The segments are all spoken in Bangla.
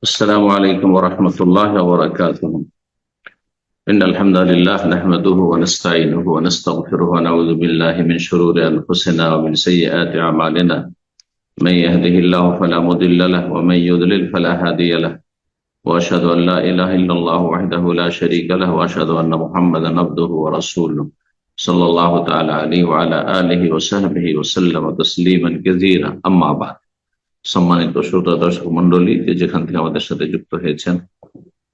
السلام عليكم ورحمة الله وبركاته. إن الحمد لله نحمده ونستعينه ونستغفره ونعوذ بالله من شرور أنفسنا ومن سيئات أعمالنا. من يهده الله فلا مضل له ومن يضلل فلا هادي له، وأشهد أن لا إله إلا الله وحده لا شريك له، وأشهد أن محمدا عبده ورسوله صلى الله تعالى عليه وعلى آله وصحبه وسلم تسليما كثيرا. أما بعد, সম্মানিত শ্রোতা দর্শক মন্ডলী, যেখান থেকে আমাদের সাথে যুক্ত হয়েছেন,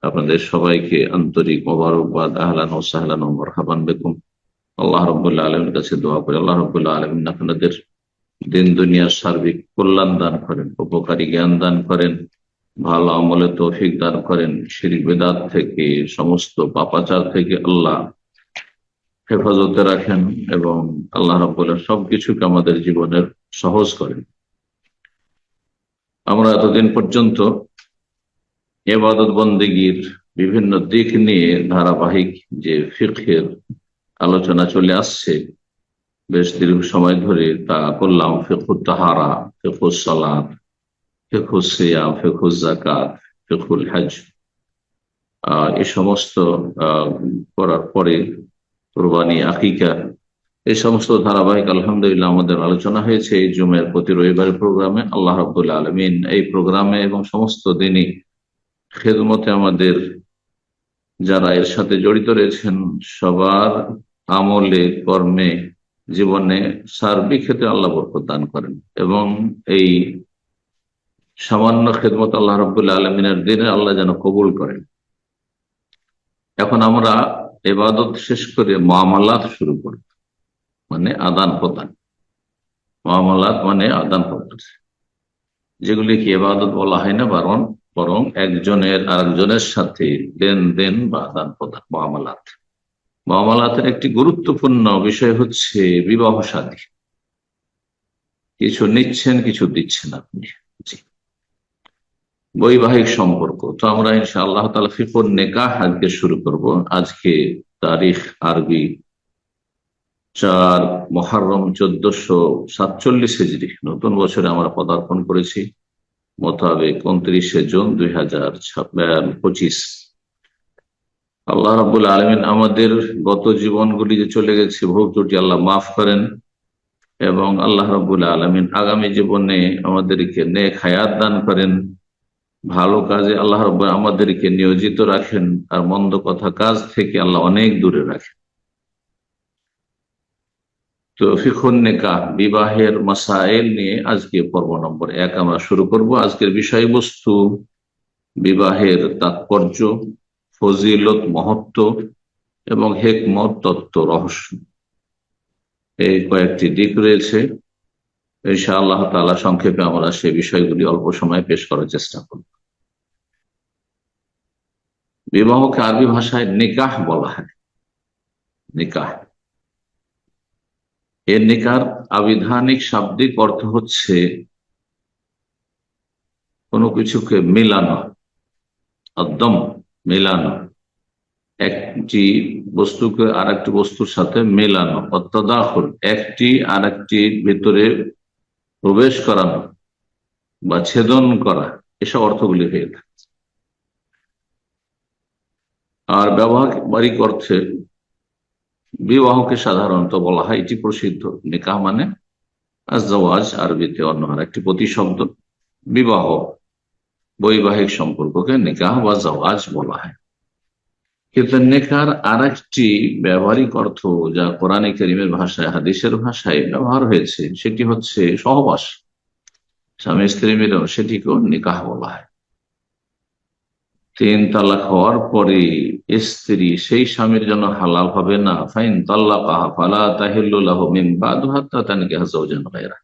আপনাদের সবাইকে আন্তরিক মোবারকবাদ, আহলান ও সাহলান ও মারহাবান বিকুম। আল্লাহ রাব্বুল আলামিনের কাছে দোয়া করি আল্লাহ রাব্বুল আলামিন আপনাদের দিন দুনিয়ার সার্বিক কল্যাণ দান করেন, উপকারী জ্ঞান দান করেন, ভালো আমলে তৌফিক দান করেন, শিরক বিদআত থেকে, সমস্ত পাপাচার থেকে আল্লাহ হেফাজতে রাখেন এবং আল্লাহ রাব্বুল সবকিছুকে আমাদের জীবনের সহজ করেন। আমরা এতদিন পর্যন্ত ইবাদত বন্দেগীর বিভিন্ন দিক নিয়ে ধারাবাহিক যে ফিকহের আলোচনা চলে আসছে বেশ দীর্ঘ সময় ধরে, তা করলাম ফিকহুত তাহারা, ফিকহুস সালাত, ফিকহুস সিয়াম, ফিকহুস যাকাত, ফিকহুল হজ। এই সমস্ত করার পরে কুরবানি, আকিকা, এই সমস্ত ধারাবাহিক আলহামদুলিল্লাহ আমাদের আলোচনা হয়েছে এই জুমের প্রতি রবিবারের প্রোগ্রামে। আল্লাহ রাব্বুল আলামিন এই প্রোগ্রামে এবং সমস্ত দিনই খেদমতে আমাদের যারা এর সাথে জড়িত রয়েছেন সবার আমলে, কর্মে, জীবনে সার্বিক ক্ষেত্রে আল্লাহ বরকত দান করেন এবং এই সামান্য খেদমত আল্লাহ রাব্বুল আলামিনের দিনে আল্লাহ যেন কবুল করেন। এখন আমরা ইবাদত শেষ করে মুআমালাত শুরু করব, মানে আদান প্রদান। মুআমালাত মানে আদান প্রদান, যেগুলিকে ইবাদত বলা হয় না, বরং একজনের আরেকজনের সাথে লেনদেন বা আদান প্রদান মুআমালাত। মুআমালাতের একটি গুরুত্বপূর্ণ বিষয় হচ্ছে বিবাহ শাদী। কিছু নিচ্ছেন, কিছু দিচ্ছেন আপনি, জি, বৈবাহিক সম্পর্ক। তো আমরা ইনশাআল্লাহ তাআলা ফিকহুন নিকাহ আজকে শুরু করব। আজকে তারিখ আরবি 4 মুহররম 1447 হিজরি, নতুন বছরে আমরা পদার্পণ করেছি মোতাবেক 29 জুন 2025। আল্লাহ রাব্বুল আলামিন আমাদের গত জীবনগুলি যে চলে গেছে ভুল ত্রুটি আল্লাহ মাফ করেন এবং আল্লাহ রাব্বুল আলামিন আগামী জীবনে আমাদেরকে নেক হায়াত দান করেন, ভালো কাজে আল্লাহ রাব্বুল আমাদেরকে নিয়োজিত রাখেন, আর মন্দ কথা কাজ থেকে আল্লাহ অনেক দূরে রাখেন। তো ফিকহুন নিকাহ, বিবাহের মাসাইল নিয়ে আজকে পর্ব নম্বর 1 আমরা শুরু করব। আজকের বিষয়বস্তু বিবাহের তাৎপর্য, ফজিলত, মহত্ব এবং হিকমত, তত্ত্ব, রহস্য। এই কয়েকটি দিক রয়েছে। ইনশাআল্লাহ তাআলা সংক্ষেপে আমরা সেই বিষয়গুলি অল্প সময়ে পেশ করার চেষ্টা করব। বিবাহকে আরবি ভাষায় নিকাহ বলা হয়। নিকাহ, এর নিকার আবিধানিক শাব্দিক অর্থ হচ্ছে কোনো কিছুকে মেলানো, একদম মেলানো, একটি বস্তুকে আর একটি বস্তুর সাথে মেলানো, অত্তাদাখুল, একটি আর একটির ভিতরে প্রবেশ করানো বা ছেদন করা, এসব অর্থগুলি হয়ে থাকে। আর ব্যবহারিক অর্থে বিবাহকে সাধারণত বলা হয়, এটি প্রসিদ্ধ, নিকাহ মানে আজওয়াজ, আরবিতে অন্য একটি প্রতিশব্দ। বিবাহ, বৈবাহিক সম্পর্ককে নিকাহ বা জাওয়াজ বলা হয়। কিন্তু নেকার আর একটি ব্যবহারিক অর্থ যা কোরআনে কারীমের ভাষায়, হাদিসের ভাষায় ব্যবহার হয়েছে, সেটি হচ্ছে সহবাস, স্বামী স্ত্রী মিলন, সেটিকেও নিকাহ বলা হয়। 3 তালাক হওয়ার পরে স্ত্রী সেই স্বামীর জন্য হালাল হবে না, ফাইন তাল্লাকাহা ফালা তাহিল্লু লাহু মিন বাদু হাত্তা তানকিহা যাওজান গায়রা।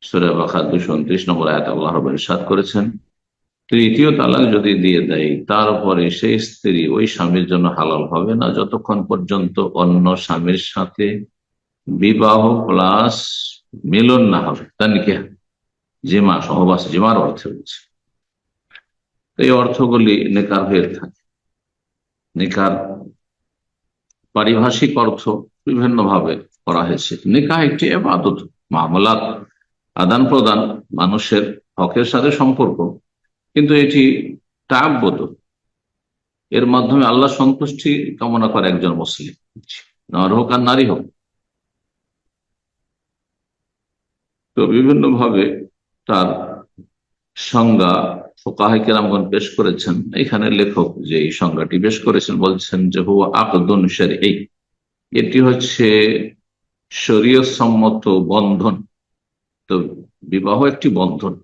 সূরা বাকারা 229 নম্বর আয়াতে আল্লাহ রাব্বুল ইরশাদ করেছেন, তৃতীয় তালাক যদি দিয়ে দেয় তারপরে সেই স্ত্রী ওই স্বামীর জন্য হালাল হবে না যতক্ষণ পর্যন্ত অন্য স্বামীর সাথে বিবাহ প্লাস মিলন না হবে। তানকিহা, জিমা, সহবাস, জিমার অর্থে বলছে। এই অর্থগুলি নেকার হয়ে থাকে। নিকার পারিভাষিক অর্থ বিভিন্ন ভাবে করা হয়েছে। নিকাহ একটি ইবাদত, মামলাত, আদান প্রদান, মানুষের হকের সাথে সম্পর্ক। কিন্তু এটি তাআব্বুদ, এর মাধ্যমে আল্লাহ সন্তুষ্টি কামনা করে একজন মুসলিম, নর হোক আর নারী হোক। তো বিভিন্ন ভাবে তার সংজ্ঞা ফুকাহায়ে কেরামগণ পেশ করেছেন। এখানে লেখক যে এই সংজ্ঞাটি পেশ করেছেন বলছেন যে হুয়া আকদুন শারঈ, এটি হচ্ছে শরীয়ত সম্মত বন্ধন। তো বিবাহ একটি বন্ধন,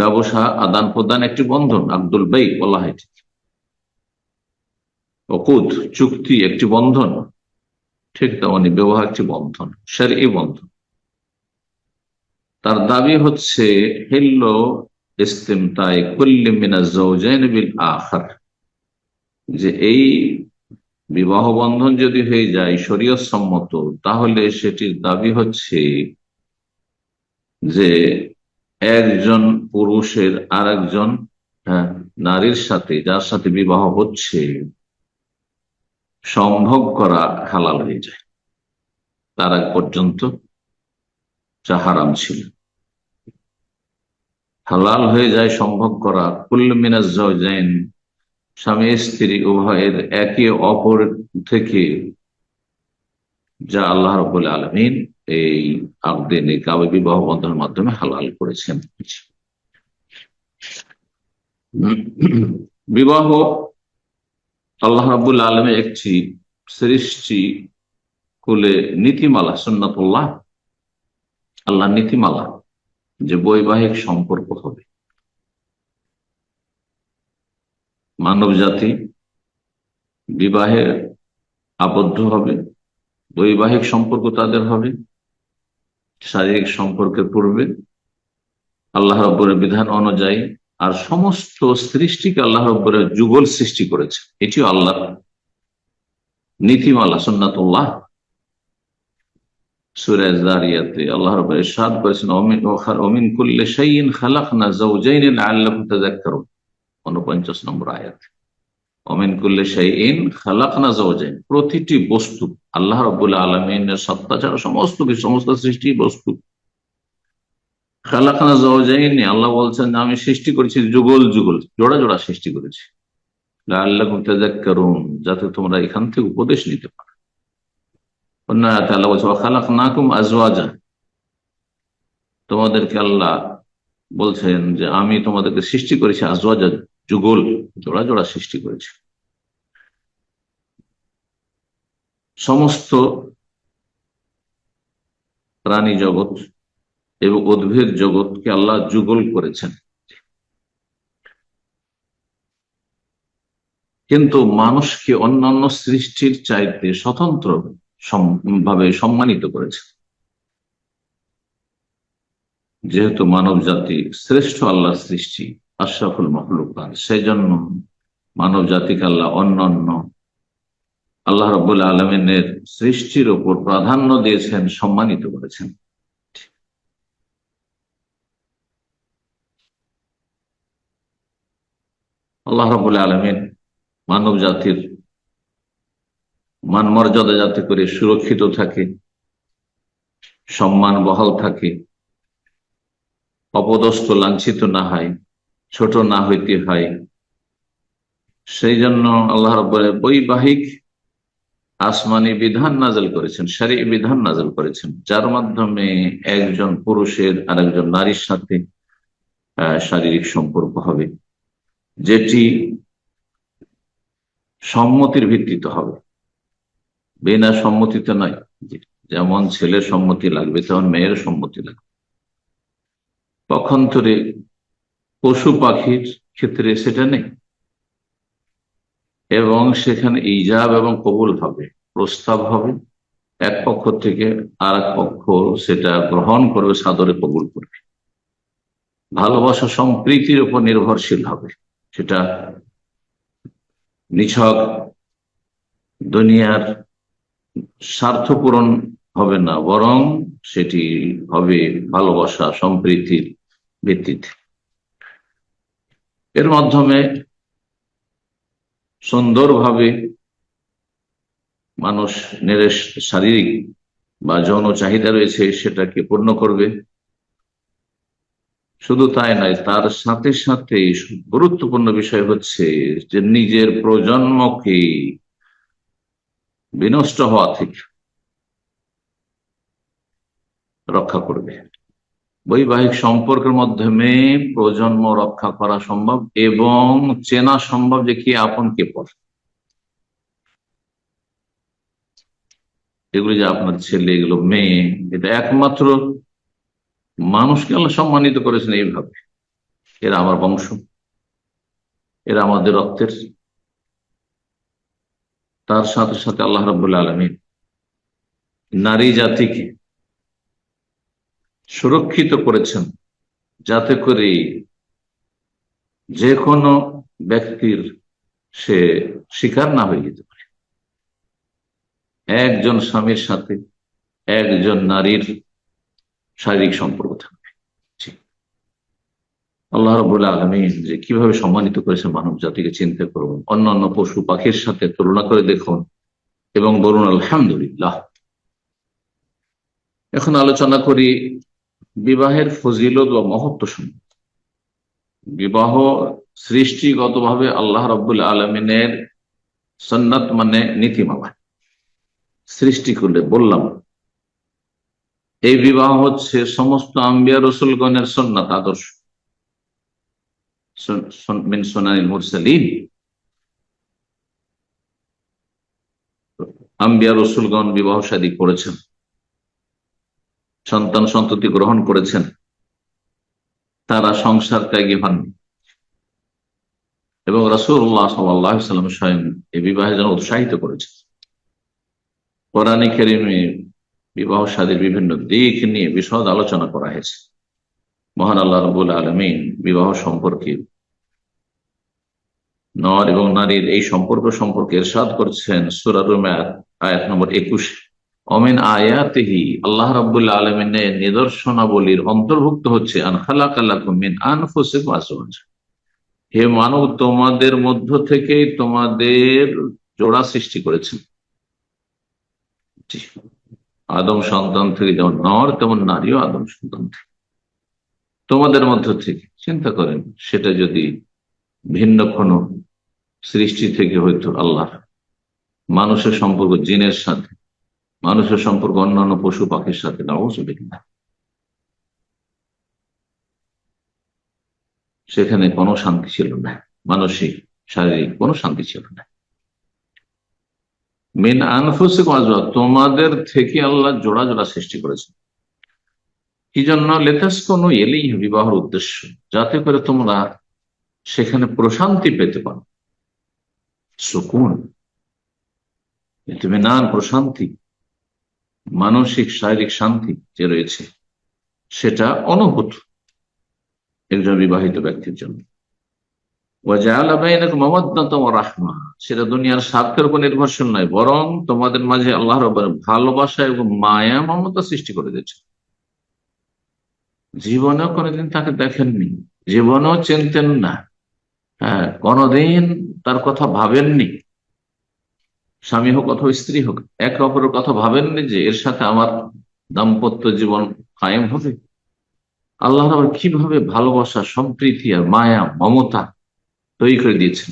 ব্যবসা আদান প্রদান একটি বন্ধন, আব্দুল বাই বলা হয়। অকুদ চুক্তি একটি বন্ধন, ঠিক তেমনি বিবাহ একটি বন্ধন, শারঈ বন্ধন। তার দাবি হচ্ছে হিল্ল ইস্তিমতায়ে কুল্লি মিনাজ যাওজাইন বিল আখার, যে এই বিবাহ বন্ধন যদি হয়ে যায় শরীয়ত সম্মত, তাহলে সেটির দাবি হচ্ছে যে একজন পুরুষের আর একজন নারীর সাথে, যার সাথে বিবাহ হচ্ছে, সম্ভোগ করা হালাল হয়ে যায়। তার আগ পর্যন্ত যা হারাম ছিল হালাল হয়ে যায় সম্ভোগ করা। কুল্লু মিনাজ যাওজাইন, স্বামী স্ত্রী উভয়ের একে অপর থেকে, যা আল্লাহ রাব্বুল আলামিন এই আকদে নিকাহ বিবাহ বন্ধনের মাধ্যমে হালাল করেছেন। বিবাহ আল্লাহ রাব্বুল আলামিন একটি সৃষ্টি কুলে নীতিমালা, সুন্নাতুল্লাহ, আল্লাহ নীতিমালা, যে বৈবাহিক সম্পর্ক হবে, মানব জাতি বিবাহে আবদ্ধ হবে, বৈবাহিক সম্পর্ক তাদের হবে শারীরিক সম্পর্কের পূর্বে আল্লাহ রাব্বুলের বিধান অনুযায়ী। আর সমস্ত সৃষ্টিকে আল্লাহ রাব্বুলের যুগল সৃষ্টি করেছে, এটিও আল্লাহর নীতিমালা, সুন্নাতুল্লাহ। সূরা যারিয়াতে আল্লাহ রাব্বুল ইরশাদ করেছেন, ওমিন কুল্লি শাইইন খালাকনা যাওজাইন লাআল্লাকুম তাযাক্কারুন, 49 নম্বর আয়াত। ওমিন কুল্লি শাইইন খালাকনা যাওজাইন, প্রতিটি বস্তু, আল্লাহ রাব্বুল আলামিনের সত্তা ছাড়া সমস্ত কিছু, সমস্ত সৃষ্টি বস্তু। খালাকনা যাওজাইন, আল্লাহ বলছেন আমি সৃষ্টি করেছি যুগল যুগল, জোড়া জোড়া সৃষ্টি করেছি, লাআল্লাকুম তাযাক্কারুন, যাতে তোমরা এখান থেকে উপদেশ নিতে পারো। অন্য আয়াতে আল্লাহ বলছে ওয়া খালাকনাকুম আজওয়াজা, তোমাদেরকে আল্লাহ বলছেন যে আমি তোমাদেরকে সৃষ্টি করেছি আজওয়াজা, যুগল, জোড়া জোড়া সৃষ্টি করেছি। সমস্ত প্রাণী জগৎ এবং উদ্ভিদ জগৎকে আল্লাহ যুগল করেছেন, কিন্তু মানুষকে অন্যান্য সৃষ্টির চাইতে স্বতন্ত্র ভাবে সম্মানিত করেছে। যেহেতু মানব জাতি শ্রেষ্ঠ আল্লাহ সৃষ্টি, আশরাফুল মাখলুকাত, সেই জন্য মানব জাতিকে আল্লাহ অন্যান্য আল্লাহ রাব্বুল আলামিনের সৃষ্টির উপর প্রাধান্য দিয়েছেন, সম্মানিত করেছেন। আল্লাহ রাব্বুল আলামিন মানব জাতির মান মর্যাদা যাতে করে সুরক্ষিত থাকে, সম্মান বহাল থাকে, অপদস্থ লাঞ্ছিত না হয়, ছোট না হইতে হয়, সেই জন্য আল্লাহ রাব্বুল বৈবাহিক আসমানি বিধান নাযিল করেছেন, শরঈ বিধান নাযিল করেছেন, যার মাধ্যমে একজন পুরুষের আরেকজন নারীর সাথে শারীরিক সম্পর্ক হবে, যেটি সম্মতির ভিত্তিতে হবে, বিনা সম্মতিতে নয়। যেমন ছেলের সম্মতি লাগবে তেমন মেয়ের সম্মতি লাগবে। পক্ষান্তরে পশু পাখির ক্ষেত্রে সেটা নেই, এবং সেখানে ইজাব এবং কবুল হবে, প্রস্তাব হবে, এক পক্ষ থেকে আর এক পক্ষ সেটা গ্রহণ করবে, সাদরে কবুল করবে, ভালোবাসা সম্প্রীতির উপর নির্ভরশীল হবে। সেটা নিছক দুনিয়ার স্বার্থ পূরণ হবে না, বরং সেটি হবে ভালোবাসা সম্প্রীতির ভিত্তিতে। এর মাধ্যমে সুন্দরভাবে মানুষ শারীরিক বা যৌন চাহিদা রয়েছে সেটাকে পূর্ণ করবে, শুধু তাই নয়, তার সাথে সাথে গুরুত্বপূর্ণ বিষয় হচ্ছে যে নিজের প্রজন্মকে বিনষ্ট হওয়া থেকে রক্ষা করবে। বৈবাহিক সম্পর্কের মাধ্যমে প্রজন্ম রক্ষা করা সম্ভব এবং চেনা সম্ভব যে কে আপন কে পর। এগুলি যে আপনার ছেলে, এগুলো মেয়ে, এটা একমাত্র মানুষকে আল্লাহ সম্মানিত করেছেন এইভাবে। এরা আমার বংশ, এরা আমাদের রক্তের। তার সাথে সাথে আল্লাহ রাব্বুল আলামিন নারী জাতিকে সুরক্ষিত করেছেন, যাতে করে যে কোনো ব্যক্তির সে শিকার না হয়ে যেতে পারে। একজন স্বামীর সাথে একজন নারীর শারীরিক সম্পর্ক থাকবে। জি। আল্লাহ রাব্বুল আলামিন যে কিভাবে সম্মানিত করেছেন মানব জাতিকে চিন্তা করুন, অন্যান্য পশু পাখির সাথে তুলনা করে দেখুন এবং বলুন আলহামদুলিল্লাহ। এখন আলোচনা করি বিবাহের ফজিলত বা মহত্ব সম্পর্কে। বিবাহ সৃষ্টিগতভাবে আল্লাহ রাব্বুল আলামিনের সুন্নাত, মানে নীতিমালা সৃষ্টি করলে বললাম, এই বিবাহ হচ্ছে সমস্ত আম্বিয়া রসুলগণের সুন্নাত, আদর্শ। মিন সুনানিল মুরসালিন, আম্বিয়া রসুলগণ বিবাহ শাদী করেছেন, সন্তান সন্ততি গ্রহণ করেছেন, তারা সংসার ত্যাগী হননি। এবং রাসূলুল্লাহ সাল্লাল্লাহু আলাইহি ওয়াসাল্লাম স্বয়ং এই বিবাহের জন্য উৎসাহিত করেছেন। কোরআনে কারিমে বিবাহ শাদীর বিভিন্ন দিক নিয়ে বিশদ আলোচনা করা হয়েছে। মহান আল্লাহ রাব্বুল আলামিন বিবাহ সম্পর্কে, নর এবং নারীর এই সম্পর্ক সম্পর্কে ইরশাদ করছেন সূরা রুম-এর আয়াত নম্বর 21। অমিন আয়াতিহি, আল্লাহ রাব্বুল আলামিনের নিদর্শনাবলীর অন্তর্ভুক্ত হচ্ছে আন খালাকা লাকুম মিন আনফুসিকুম আজওয়াজা, হে মানব, তোমাদের মধ্য থেকে তোমাদের জোড়া সৃষ্টি করেছেন। আদম সন্তান থেকে যেমন নর, তেমন নারীও আদম সন্তান থেকে, তোমাদের মধ্য থেকে। চিন্তা করেন, সেটা যদি ভিন্ন কোনো সৃষ্টি থেকে হইতো, আল্লাহ মানুষের সম্পর্ক জিনের সাথে, মানুষের সম্পর্ক অন্যান্য পশু পাখির সাথে, নাউযুবিল্লাহ, সেখানে কোনো শান্তি ছিল না, মানসিক শারীরিক কোনো শান্তি ছিল না। মিন আনফুসিকুম আজওয়াজা, তোমাদের থেকে আল্লাহ জোড়া জোড়া সৃষ্টি করেছেন। কি জন্য? লিতাসকুনু ইলাইহি, বিবাহের উদ্দেশ্য, যাতে করে তোমরা সেখানে প্রশান্তি পেতে পারো। সুকুন, ইতমিনান, প্রশান্তি, মানসিক শারীরিক শান্তি যে রয়েছে, সেটা অনুভূত একজন বিবাহিত ব্যক্তির জন্য। ওয়াজআলা বাইনাকুম মাওয়াদ্দাতাও ওয়া রাহমা, সেটা দুনিয়ার স্বার্থের উপর নির্ভরশীল নয়, বরং তোমাদের মাঝে আল্লাহ রাব্বুল ভালোবাসা এবং মায়া মমতা সৃষ্টি করে দিয়েছে। জীবনেও কোনোদিন তাকে দেখেননি, জীবনেও চিনতেন না, হ্যাঁ, কোনোদিন তার কথা ভাবেননি, স্বামী হোক অথবা স্ত্রী হোক, একে অপরের কথা ভাবেননি যে এর সাথে আমার দাম্পত্য জীবন কায়েম হবে। আল্লাহ আবার কিভাবে ভালোবাসা, সম্প্রীতি আর মায়া মমতা তৈরি করে দিয়েছেন।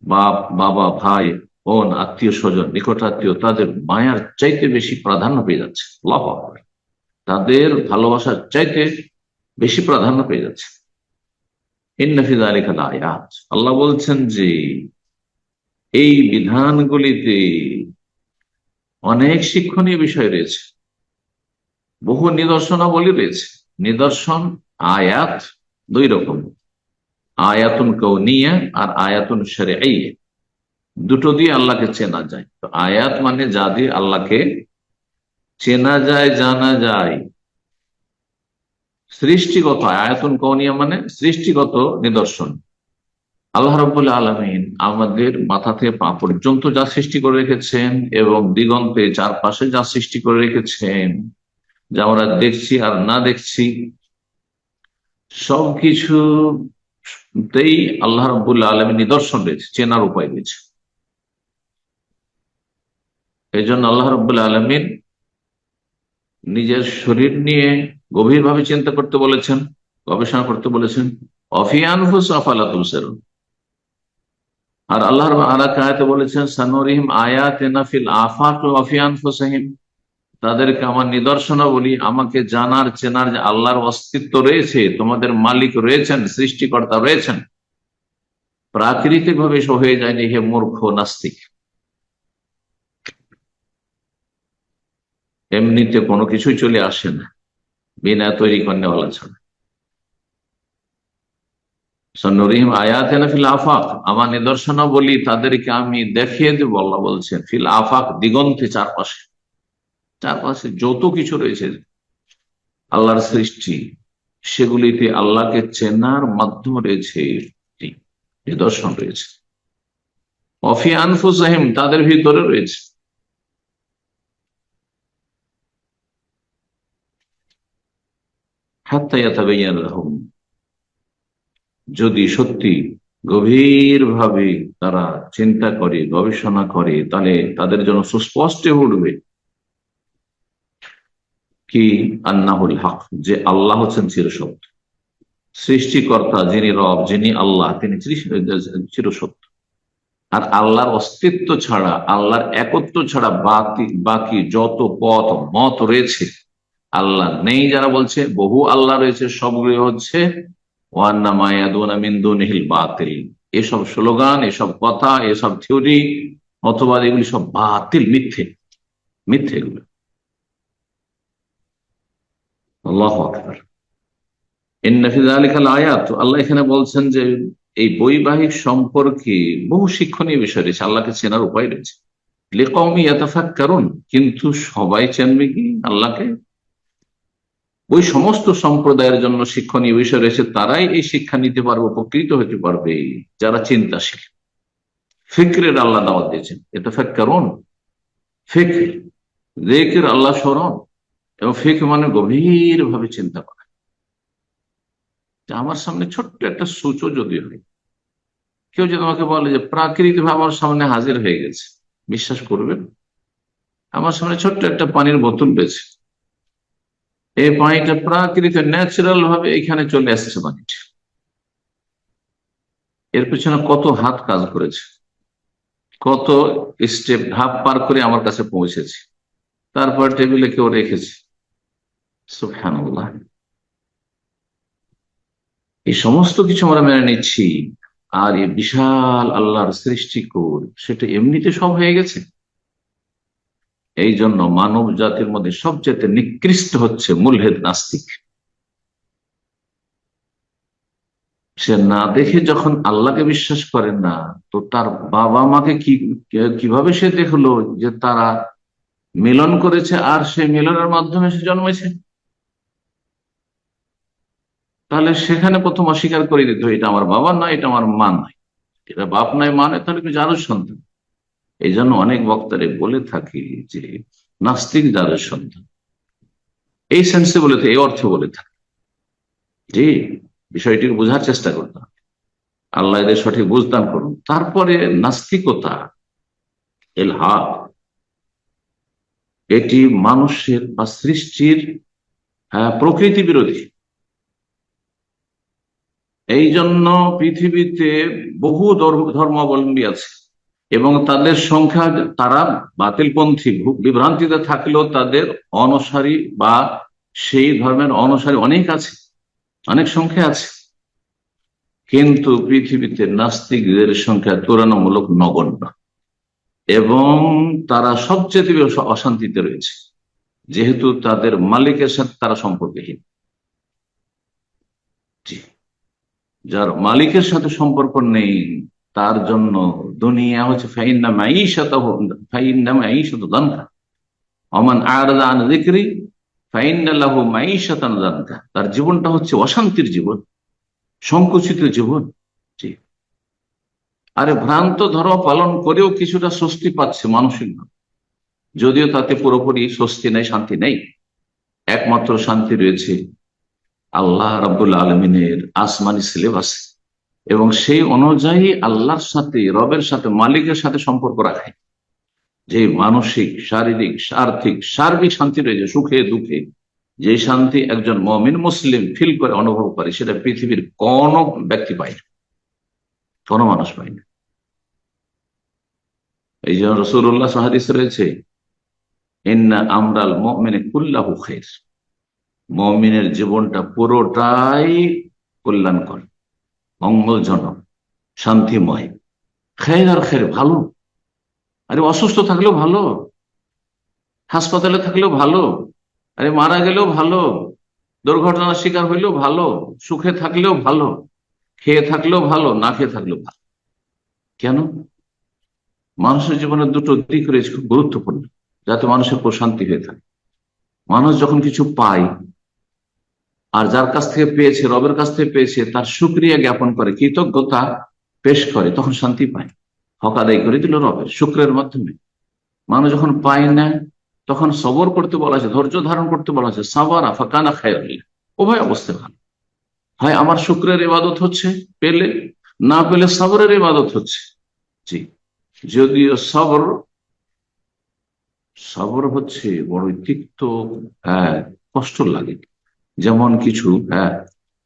বাপ, বাবা, ভাই, বোন, আত্মীয় স্বজন, নিকট আত্মীয়, তাদের মায়ার চাইতে বেশি প্রাধান্য পেয়ে যাচ্ছে। আল্লাহু আকবার, তাদের ভালোবাসার চাইতে বেশি প্রাধান্য পেয়ে যাচ্ছে। ইন্না ফি যালিকা লাআয়াত, আল্লাহ বলছেন যে এই বিধানগুলিতে অনেক শিক্ষণীয় বিষয় রয়েছে, বহু নিদর্শনাবলী রয়েছে। নিদর্শন, আয়াত দুই রকম, আয়াতুন কাউনিয়া আর আয়াতুন শরঈয়া, দুটো দিয়ে আল্লাহকে চেনা যায়। তো আয়াত মানে যা দিয়ে আল্লাহকে চেনা যায়, জানা যায়। সৃষ্টিগত আয়াতুন কাউনিয়া মানে সৃষ্টিগত নিদর্শন। আল্লাহ রাব্বুল আলামিন আমাদের মাথা থেকে পা পর্যন্ত যা সৃষ্টি করে রেখেছেন এবং দিগন্তে চারপাশে যা সৃষ্টি করে রেখেছেন, যা আমরা দেখছি আর না দেখছি, সবকিছুতেই আল্লাহ রাব্বুল আলামিন নিদর্শন রয়েছে, চেনার উপায় রয়েছে। এই জন্য আল্লাহ রাব্বুল আলামিন নিজের শরীর নিয়ে গভীরভাবে চিন্তা করতে বলেছেন, গবেষণা করতে বলেছেন। অফি আনফুস আফালা তুবসিরুন। আর আল্লাহর আরেক আয়াতে বলেছেন সানুরিহিম আয়াতিনা ফিল আফাক ওয়া ফি আনফুসিহিম, তাদেরকে আমার নিদর্শনাবলী, আমাকে জানার চেনার যে আল্লাহর অস্তিত্ব রয়েছে, তোমাদের মালিক রয়েছেন, সৃষ্টিকর্তা রয়েছেন, প্রাকৃতিক ভাবে এসব হয়ে যায়নি হে মূর্খ নাস্তিক। এমনিতে কোনো কিছুই চলে আসে না বিনা তৈরি করেওয়ালা ছাড়া। সন্নুরিহিম আয়াতিনা ফিল আফাক, আমার নিদর্শনাবলী তাদেরকে আমি দেখিয়ে দেব। আল্লাহ বলছেন ফিল আফাক, দিগন্তে, চারপাশে, চারপাশে যত কিছু রয়েছে আল্লাহর সৃষ্টি, সেগুলিতে আল্লাহকে চেনার মাধ্যম রয়েছে, নিদর্শন রয়েছে। অফি আনফুসিহিম, তাদের ভিতরে রয়েছে। হাত্তা ইয়াতাবায়ানা লাহুম, যদি সত্যি গভীর ভাবে তারা চিন্তা করে, গবেষণা করে, তাহলে তাদের জন্য সুস্পষ্ট হয়ে উঠবে কি আন্নাহুল হক, যে আল্লাহ হচ্ছেন চিরসত্য, সৃষ্টিকর্তা যিনি রব, যিনি আল্লাহ, তিনি চিরসত্য। আর আল্লাহর অস্তিত্ব ছাড়া, আল্লাহর একত্ব ছাড়া বাকি যত পথ মত রয়েছে, আল্লাহ নেই যারা বলছে, বহু আল্লাহ রয়েছে, সবগুলি হচ্ছে ওয়ান্না মা ইয়াদুনা মিন দুনিহিল বাতিল। এসব স্লোগান, এসব কথা, এসব থিওরি অথবা এগুলি সব বাতিল, মিথ্যে, মিথ্যে এগুলো। আল্লাহু আকবার। ইন্না ফি যালিকা লাআয়াত, আল্লাহ এখানে বলছেন যে এই বৈবাহিক সম্পর্কে বহু শিক্ষণীয় বিষয় রয়েছে, আল্লাহকে চেনার উপায় রয়েছে। লিকাওমি ইয়াতাফাক্কারুন, কিন্তু সবাই চেনবে কি আল্লাহকে? ওই সমস্ত সম্প্রদায়ের জন্য শিক্ষণীয় বিষয় রয়েছে, তারাই এই শিক্ষা নিতে পারবে, উপকৃত হতে পারবে যারা চিন্তাশীল। ফিক্রের আল্লাহ দাওয়াত দিয়েছেন, ইয়াতাফাক্কারুন, ফিক্র, যিকির, আল্লাহ স্মরণ, এবং ফিক্র মানে গভীর ভাবে চিন্তা করা। আমার সামনে ছোট্ট একটা সূচো যদি হয়, কেউ যদি আমাকে বলে যে প্রাকৃতিক ভাবে আমার সামনে হাজির হয়ে গেছে, বিশ্বাস করবেন? আমার সামনে ছোট্ট একটা পানির বোতল রয়েছে, এই পানিটা প্রাকৃতিক ন্যাচারাল ভাবে এখানে চলে আসছে পানিটা, এর পেছনে কত হাত কাজ করেছে, কত স্টেপ, ধাপ পার করে আমার কাছে পৌঁছেছে, তারপর টেবিলে কেউ রেখেছে। সুবহানাল্লাহ। এই সমস্ত কিছু আমরা মেনে নিচ্ছি, আর এই বিশাল আল্লাহর সৃষ্টিকোর সেটা এমনিতে সব হয়ে গেছে। এই জন্য মানব জাতির মধ্যে সবচেয়ে নিকৃষ্ট হচ্ছে মুলহিদ নাস্তিক। সে না দেখে যখন আল্লাহকে বিশ্বাস করে না, তো তার বাবা মাকে কিভাবে সে দেখলো যে তারা মিলন করেছে আর সেই মিলনের মাধ্যমে সে জন্মেছে? তাহলে সেখানে প্রথম অস্বীকার করে দিতে হয়, এটা আমার বাবা নয়, এটা আমার মা নয়। এটা বাপ নয়, মা নয়, তাহলে যারও সন্তান। এই জন্য অনেক বক্তারে বলে থাকি যে নাস্তিক যাদের সন্তান, এই সেন্সে বলে থাকে, এই অর্থে বলে থাকে। জি, বিষয়টিকে বোঝার চেষ্টা করতাম, আল্লাহ এদের সঠিক বুঝদান করুন। তারপরে নাস্তিকতা, ইলহাদ, এটি মানুষের বা সৃষ্টির প্রকৃতি বিরোধী। এই জন্য পৃথিবীতে বহু ধর্মাবলম্বী আছে এবং তাদের সংখ্যা, তারা বাতিলপন্থী বিভ্রান্তিতে থাকলেও তাদের অনুসারী বা সেই ধর্মের অনুসারী অনেক আছে, অনেক সংখ্যা আছে। কিন্তু পৃথিবীতে নাস্তিকদের সংখ্যা তুলনামূলক নগণ্য, এবং তারা সবচেয়ে বেশি অশান্তিতে রয়েছে, যেহেতু তাদের মালিকের সাথে তারা সম্পর্কহীন। যার মালিকের সাথে সম্পর্ক নেই, তার জন্য দুনিয়া হচ্ছে ফাইন্না মাঈশাতাহু, ফাইন্না মাঈশাতু দানকা, ওমান আ'রাদা আন যিকরি ফাইন্না লাহু মাঈশাতান দানকা। তার জীবনটা হচ্ছে অশান্তির জীবন, সংকুচিত জীবন। জি, আরে ভ্রান্ত ধর্ম পালন করেও কিছুটা স্বস্তি পাচ্ছে মানসিক ভাবে, যদিও তাতে পুরোপুরি স্বস্তি নেই, শান্তি নেই। একমাত্র শান্তি রয়েছে আল্লাহ রাব্বুল আলামিনের আসমানি সিলেবাস, এবং সেই অনুযায়ী আল্লাহর সাথে, রবের সাথে, মালিকের সাথে সম্পর্ক রাখায় যে মানসিক, শারীরিক, আর্থিক, সার্বিক শান্তি রয়েছে, সুখে দুঃখে, যে শান্তি একজন মুমিন মুসলিম ফিল করে, অনুভব করে, সেটা পৃথিবীর কোন ব্যক্তি পায় না, কোন মানুষ পায় না। এই জন্য রাসূলুল্লাহ হাদিসে রয়েছে, ইন্না আমরাল মুমিনি কুল্লাহু খাইর, মুমিনের জীবনটা পুরোটাই কল্যাণকর, মঙ্গলজনক, শান্তিময়। খের আর খের, ভালো। আরে অসুস্থ থাকলেও ভালো, হাসপাতালে থাকলেও ভালো, আরে মারা গেলেও ভালো, দুর্ঘটনার শিকার হইলেও ভালো, সুখে থাকলেও ভালো, খেয়ে থাকলেও ভালো, না খেয়ে থাকলেও ভালো। কেন? মানুষের জীবনের দুটো দিক রয়েছে খুব গুরুত্বপূর্ণ, যাতে মানুষের প্রশান্তি হয়ে থাকে। মানুষ যখন কিছু পায়, আর যার কাছ থেকে পেয়েছে, রবের কাছ থেকে পেয়েছে, তার শুকরিয়া জ্ঞাপন করে, কৃতজ্ঞতা পেশ করে, তখন শান্তি পায়। হক আদায় করে দিল রবের শুক্রের মাধ্যমে। মানুষ যখন পায় না, তখন সবর করতে বলা আছে, ধৈর্য ধারণ করতে বলা আছে, সাবারা ফাকানা খায়রুল। উভয় অবস্থা ভালো। হয় আমার শুক্রের ইবাদত হচ্ছে পেলে, না পেলে সবরের ইবাদত হচ্ছে। জি, যদিও সবর, সবর হচ্ছে বড় তিক্ত, হ্যাঁ, কষ্ট লাগে। যেমন কিছু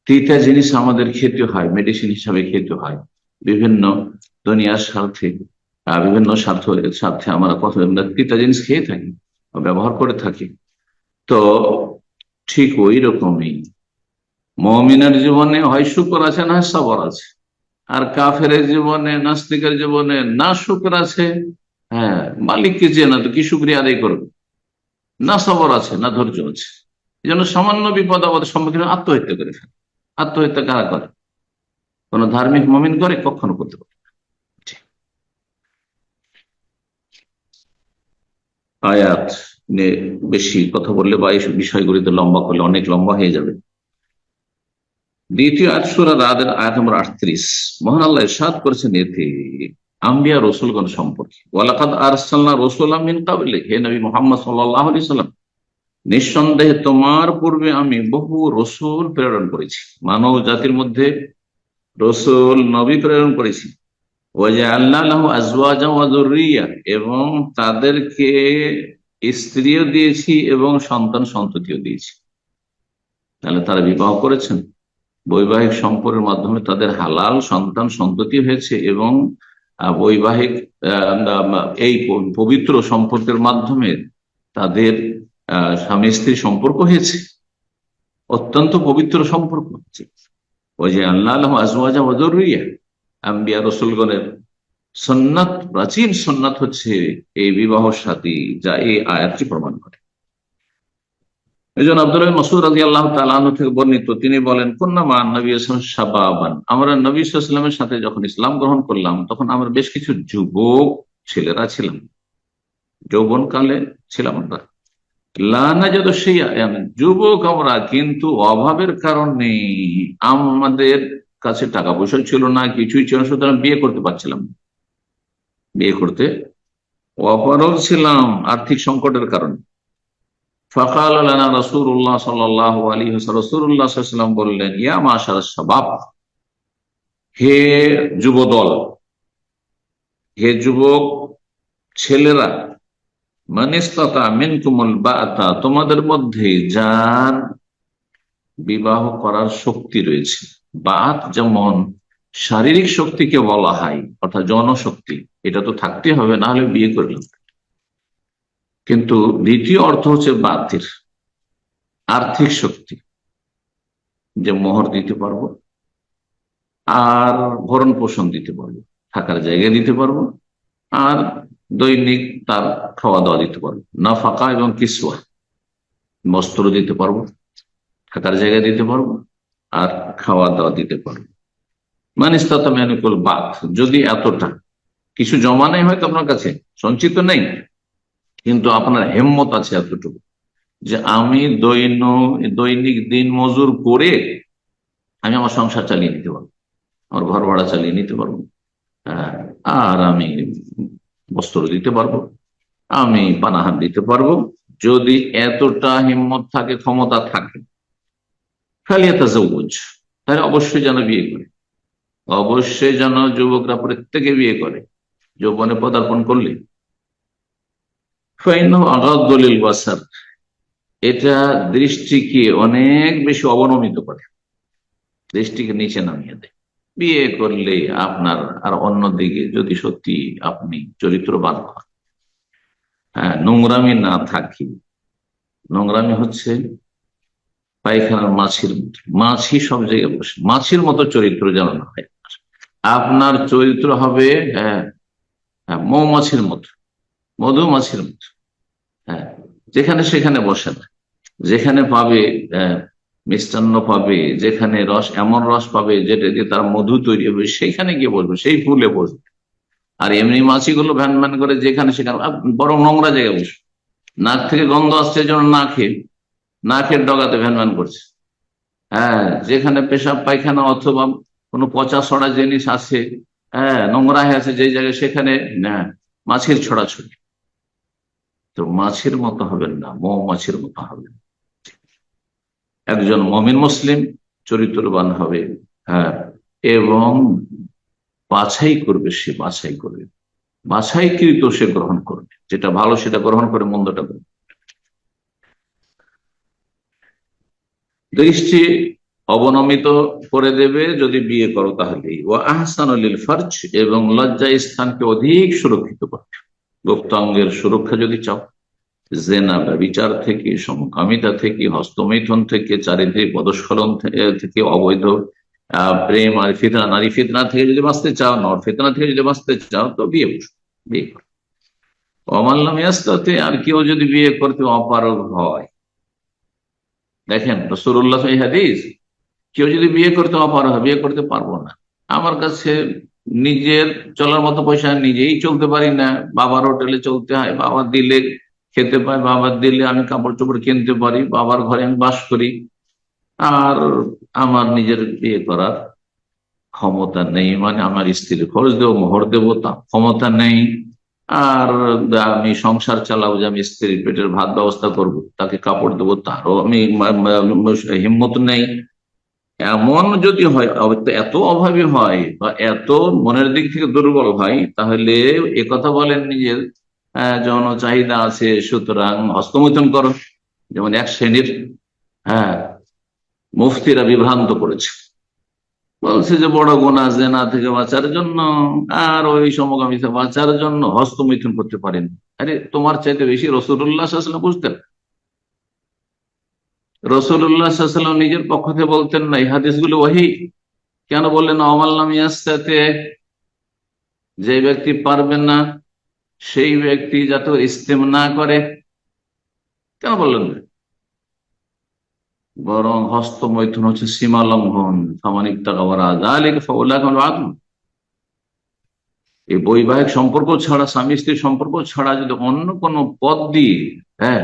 তিতা জিনিস আমাদের খেতে হয়, মেডিসিন হিসাবে খেতে হয়, বিভিন্ন দুনিয়ার স্বার্থে, বিভিন্ন স্বার্থে আমরা কত তিতা জিনিস খেয়ে থাকি, ব্যবহার করে থাকি। তো ঠিক ওই রকমই মুমিনের জীবনে হয় শুকর আছে, না সবর আছে। আর কাফের জীবনে, নাস্তিকের জীবনে না শুকর আছে, হ্যাঁ, মালিককে চেনা তো কি শুকরিয়া আদায় করবে, না সবর আছে, না ধৈর্য আছে। এই জন্য সামান্য বিপদ আপদের সম্মুখীন আত্মহত্যা করে ফেলে। আত্মহত্যা কারা করে? কোন ধার্মিক মুমিন করে? কখনো করতে পারে না। আয়াত নিয়ে বেশি কথা বললে বা এই বিষয়গুলিতে লম্বা করলে অনেক লম্বা হয়ে যাবে। দ্বিতীয় আয়াত সূরা রাদের আয়াত নম্বর 38। মহান আল্লাহ ইরশাদ করেছেন এতে আম্বিয়া রসুলগণ সম্পর্কে, ওয়ালাকাদ আরসালনা রাসূলাম মিন ক্বাবলিক, হে নবী মুহাম্মদ সাল্লাল্লাহু আলাইহি সাল্লাম, নিঃসন্দেহে তোমার পূর্বে আমি বহু রসুল প্রেরণ করেছি, মানব জাতির মধ্যে রসুল নবী প্রেরণ করেছি। ওয়াজআলনা লাহু আজওয়াজা ওয়া যুররিয়া, এবং তাদেরকে স্ত্রীও দিয়েছি এবং সন্তান সন্ততিও দিয়েছি। তাহলে তারা বিবাহ করেছেন, বৈবাহিক সম্পর্কের মাধ্যমে তাদের হালাল সন্তান সন্ততি হয়েছে, এবং বৈবাহিক এই পবিত্র সম্পর্কের মাধ্যমে তাদের স্বামী স্ত্রী সম্পর্ক হয়েছে, অত্যন্ত পবিত্র সম্পর্ক হচ্ছে। ওই যে আল্লাহ আজওয়াজা ওয়া যুররিয়া, আম্বিয়া রাসূলগণের সুন্নাত, প্রাচীন সুন্নাত হচ্ছে এই বিবাহ সাথী, যা এই আয়াতটি প্রমাণ করে। এই জন্য আব্দুল্লাহ মাসউদ রাদিয়াল্লাহু তাআলা আনহু থেকে বর্ণিত, তিনি বলেন, কুন্না মা নবী সাল্লাল্লাহু আলাইহি শাবাবান, আমরা নবী সাল্লাল্লাহু আলাইহি ওয়াসাল্লামের সাথে যখন ইসলাম গ্রহণ করলাম, তখন আমরা বেশ কিছু যুবক ছেলেরা ছিলাম, যৌবন কালে ছিলাম আমরা। লা নাজাদু শাইআন, যুবক আমরা, কিন্তু অভাবের কারণে আমাদের কাছে টাকা পয়সা ছিল না, কিছুই ছিল না, সুতরাং বিয়ে করতে পারছিলাম না, বিয়ে করতে অপারগ ছিলাম আর্থিক সংকটের কারণে। ফাকাল লানা রাসূলুল্লাহ সাল্লাল্লাহু আলাইহি ওয়াসাল্লাম, রাসূলুল্লাহ সাল্লাল্লাহু আলাইহি ওয়াসাল্লাম বললেন, ইয়া মাশারাস শাবাব, হে যুবদল, হে যুবক ছেলেরা, মান ইসতাতা মিনকুমুল বাআতা, তোমাদের মধ্যে যার বিবাহ করার শক্তি রয়েছে। বাত যেমন শারীরিক শক্তিকে বলা হয়, অর্থাৎ জনশক্তি, এটা তো থাকতে হবে, না হলে বিয়ে করলাম। কিন্তু দ্বিতীয় অর্থ হচ্ছে বাতের আর্থিক শক্তি, যে মোহর দিতে পারবো, আর ভরণ পোষণ দিতে পারবো, থাকার জায়গা দিতে পারবো, আর দৈনিক তার খাওয়া দাওয়া দিতে পারবো, নাফাকা এবং কিসওয়া, বস্ত্র দিতে পারবো, থাকার জায়গা দিতে পারবো, আর খাওয়া দাওয়া দিতে পারবো। মানিস্তাতামিয়ানুকুল বাত, যদি এতটা কিছু জমা নেই হয়তো আপনার কাছে, সঞ্চিত নেই, কিন্তু আপনার হেম্মত আছে এতটুকু যে আমি দৈনিক দিন মজুর করে আমি আমার সংসার চালিয়ে নিতে পারবো, আমার ঘর ভাড়া চালিয়ে নিতে পারবো, আর আমি বস্ত্র দিতে পারবো, আমি পানাহার দিতে পারবো। যদি এতটা হিম্মত থাকে, ক্ষমতা থাকে, ফালিয়াতাজাওয়াজ, তাহলে অবশ্যই যেন বিয়ে করে, অবশ্যই যেন যুবকরা প্রত্যেকে বিয়ে করে যৌবনে পদার্পণ করলে। ফাইন্নাহু আগাদ্দু লিল বাসার, এটা দৃষ্টিকে অনেক বেশি অবনমিত করে, দৃষ্টিকে নিচে নামিয়ে দেয়। বিয়ে করলে আপনার আর অন্যদিকে যদি সত্যি আপনি চরিত্রবান হন, হ্যাঁ, নোংরামি না থাকি। নোংরামি হচ্ছে পায়খানার মাছির মতো, মাছি সব জায়গায় বসে, মাছির মতো চরিত্র যেন না হয়। আপনার চরিত্র হবে হ্যাঁ, হ্যাঁ, মৌমাছির মতো, মধুমাছির মতো। হ্যাঁ, যেখানে সেখানে বসে না, যেখানে পাবে মিষ্টান্ন পাবে, যেখানে রস, এমন রস পাবে যেটা দিয়ে তার মধু তৈরি হবে, সেইখানে গিয়ে বসবে, সেই ফুলে বসবে। আর এমনি মাছিগুলো ভ্যান ভ্যান করে যেখানে সেখানে, বরং নোংরা জায়গায় বসবে। নাক থেকে গন্ধ আসছে এই জন্য নাকের ডগাতে ভ্যান ভ্যান করছে। হ্যাঁ, যেখানে পেশাব পায়খানা অথবা কোনো পচা সড়া জিনিস আছে, হ্যাঁ, নোংরা হয়ে আছে যে জায়গায়, সেখানে মাছির ছড়াছড়ি। তো মাছির মতো হবেন না, মৌমাছির মতো হবেন। একজন মমিন মুসলিম চরিত্রবান হবে, হ্যাঁ, এবং বাছাই করবে, সে বাছাই করবে, বাছাইকৃত সে গ্রহণ করবে, যেটা ভালো সেটা গ্রহণ করে, মন্দটা করবে। দৃষ্টি অবনমিত করে দেবে যদি বিয়ে করো, তাহলে ও আহসানুল ফারজ, এবং লজ্জা স্থানকে অধিক সুরক্ষিত করবে। গুপ্তাঙ্গের সুরক্ষা যদি চাও, জেনা ব্যভিচার থেকে, সমকামিতা থেকে, হস্তমৈথুন থেকে, চারিত্রিক পদস্খলন থেকে, অবৈধ প্রেম আর ফিতনা, নারী ফিতনা থেকে যদি বাঁচতে চাও, নর ফিতনা থেকে যদি বাঁচতে চাও, তো বিয়ে বসো, বিয়ে করো। অমাল্লাম ইয়াস্তাতে, আর কেউ যদি বিয়ে করতে অপারগ হয়, দেখেন রাসূলুল্লাহ এই হাদিস, কেউ যদি বিয়ে করতে অপারগ হয়, বিয়ে করতে পারবো না, আমার কাছে নিজের চলার মতো পয়সা, নিজেই চলতে পারি না, বাবার হোটেলে চলতে হয়, বাবা দিলে খেতে পাই, বাবার দিলে আমি কাপড় চোপড় কিনতে পারি, বাবার ঘরে আমি বাস করি, আর আমার নিজের বিয়ে করার ক্ষমতা নেই, মানে আমার স্ত্রীর খরচ দেবো, মোহর দেবো, তা ক্ষমতা নেই। আর আমি সংসার চালাবো, যে আমি স্ত্রীর পেটের ভাত ব্যবস্থা করব, তাকে কাপড় দেবো, তারও আমি হিম্মত নেই। এমন যদি হয়, এত অভাবী হয় বা এত মনের দিক থেকে দুর্বল হয়, তাহলে কথা বলেন নিজের যৌন চাহিদা আছে, সুতরাং হস্তমৈথুন করো। যেমন এক শ্রেণীর হ্যাঁ মুফতিরা বিভ্রান্ত করেছে, বলছে যে বড় গুনাহ জেনা থেকে বাঁচার জন্য আর ওই সমকামিতা বাঁচার জন্য হস্তমৈথুন করতে পারেন। আরে, তোমার চাইতে বেশি রাসূলুল্লাহ সাল্লাল্লাহু আলাইহি ওয়াসাল্লাম বুঝতেন। রাসূলুল্লাহ সাল্লাল্লাহু আলাইহি ওয়াসাল্লাম নিজের পক্ষ থেকে বলতেন না, এই হাদিসগুলো ওহী। কেন বললেন অমাল্লাম ইয়াস্তাতে, যে ব্যক্তি পারবে না সেই ব্যক্তি যাতে ইস্তেমনা করে, কেন বললেন না? বরং হস্তমৈথুন হচ্ছে সীমা লঙ্ঘন। এই বৈবাহিক সম্পর্ক ছাড়া, স্বামী স্ত্রীর সম্পর্ক ছাড়া যদি অন্য কোনো পথ দিয়ে হ্যাঁ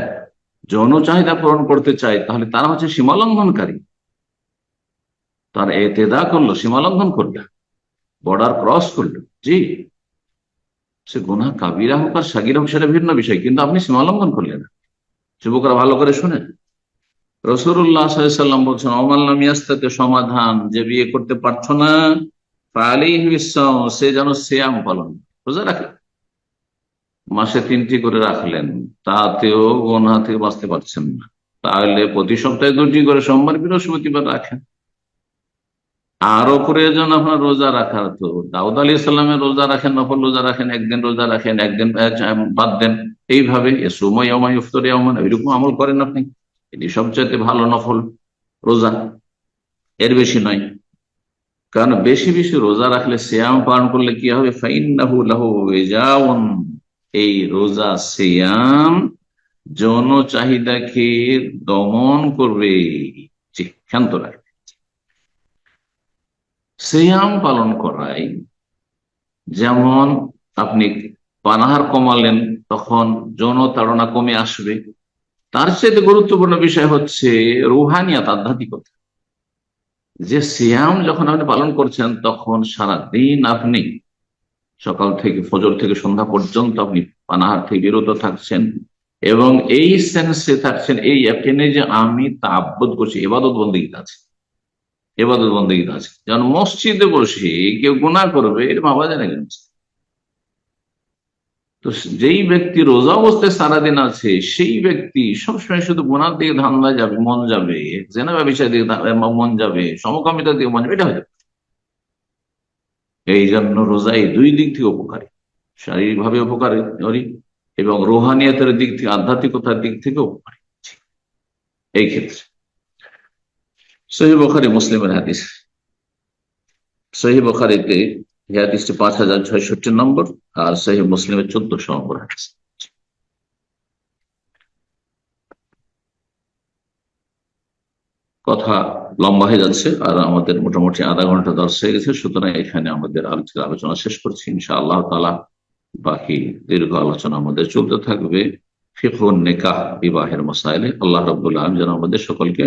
যৌন চাহিদা পূরণ করতে চায়, তাহলে তারা হচ্ছে সীমা লঙ্ঘনকারী। তার এতেদা করলো, সীমা লঙ্ঘন করলো, বর্ডার ক্রস করলো। জি, সে গুনাহ কাবিরা হোক আর সাগিরা হোক, সেটা ভিন্ন বিষয়, কিন্তু আপনি সীমা লঙ্ঘন করলেন। যুবকরা ভালো করে শুনেন, রাসূলুল্লাহ সাল্লাল্লাহু আলাইহি ওয়াসাল্লাম বলছেন অমাল্লাম ইয়াস্তাতে, সমাধান, যে বিয়ে করতে পারছো না, ফাআলাইহি বিসসাম, সে যেন সিয়াম পালন, রোজা রাখে। মাসে 3টি করে রাখলেন, তাতেও গুনাহ থেকে বাঁচতে পারছেন না, তাহলে প্রতি সপ্তাহে 2টি করে, সোমবার বৃহস্পতিবার রাখেন। আরো প্রয়োজন আপনার রোজা রাখার, তো দাউদ আলাইহিস সালামের রোজা রাখেন, নফল রোজা রাখেন, একদিন রোজা রাখেন, একদিন বাদ দেন, এইভাবে এরকম আমল করেন আপনি। এটি সবচাইতে ভালো নফল রোজা, এর বেশি নয়। কারণ বেশি বেশি রোজা রাখলে, সিয়াম পালন করলে কি হবে, ফাইন্নাহু লাহু ওয়াজাউন, এই রোজা সিয়াম যৌন চাহিদাকে দমন করবে, ক্ষান্ত রাখবে। সিয়াম পালন করায় যেমন আপনি পানাহার কমালেন, তখন যৌন তাড়না কমে আসবে। তার চেয়ে গুরুত্বপূর্ণ বিষয় হচ্ছে রুহানিয়াত, আধ্যাত্মিকতা। যে সিয়াম যখন আপনি পালন করছেন, তখন সারা দিন আপনি সকাল থেকে, ফজর থেকে সন্ধ্যা পর্যন্ত আপনি পানাহার থেকে বিরত থাকছেন, এবং এই সেন্সে থাকছেন, এই একেনে যে আমি তাআব্বুদ করছি, ইবাদত বন্দেগীতে আছে, ইবাদত বন্দেগীতে আছে। যেমন মসজিদে বসে কেউ গুনাহ করবে, এটা ভাবা যায় না। তো তো যেই ব্যক্তি রোজা অবস্থায় সারাদিন আছে সেই ব্যক্তি সবসময় শুধু গুনার দিকে ধান্দা যাবে, মন যাবে, জেনা ব্যবসার দিকে মন যাবে, সমকামিতার দিকে মন যাবে, এটা হয়ে যাবে। এই জন্য রোজা এই দুই দিক থেকে উপকারী, শারীরিক ভাবে উপকারী এবং রোহানিয়াতের দিক থেকে, আধ্যাত্মিকতার দিক থেকে উপকারী। এই ক্ষেত্রে সহিহ বুখারী মুসলিমের হাদিস, সহিহ বুখারীতে এই হাদিসটি 5066 নম্বর, আর সহিহ মুসলিমের 1400 নম্বর হাদিস। কথা লম্বা হয়ে যাচ্ছে, আর আমাদের মোটামুটি আধা ঘন্টা দর্শ হয়ে গেছে, সুতরাং এখানে আমাদের আজকের আলোচনা শেষ করছি। ইনশাআল্লাহ তাআলা বাকি দীর্ঘ আলোচনা আমাদের চলতে থাকবে ফিকহুন নিকাহ, বিবাহের মাসাইলে। আল্লাহ রাব্বুল আলামিন যেন আমাদের সকলকে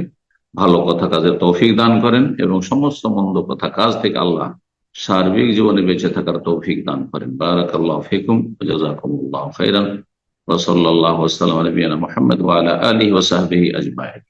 ভালো কথা কাজের তৌফিক দান করেন এবং সমস্ত মন্দ কথা কাজ থেকে আল্লাহ সার্বিক জীবনে বেঁচে থাকার তৌফিক দান করেন। বারাকাল্লাহু ফিকুম ওয়া জাযাকুমুল্লাহু খাইরান ওয়া সাল্লাল্লাহু ওয়া সাল্লাম আলা নবিয়িনা মুহাম্মদ ওয়া আলা আলিহি ওয়া সাহবিহি আজমাইন।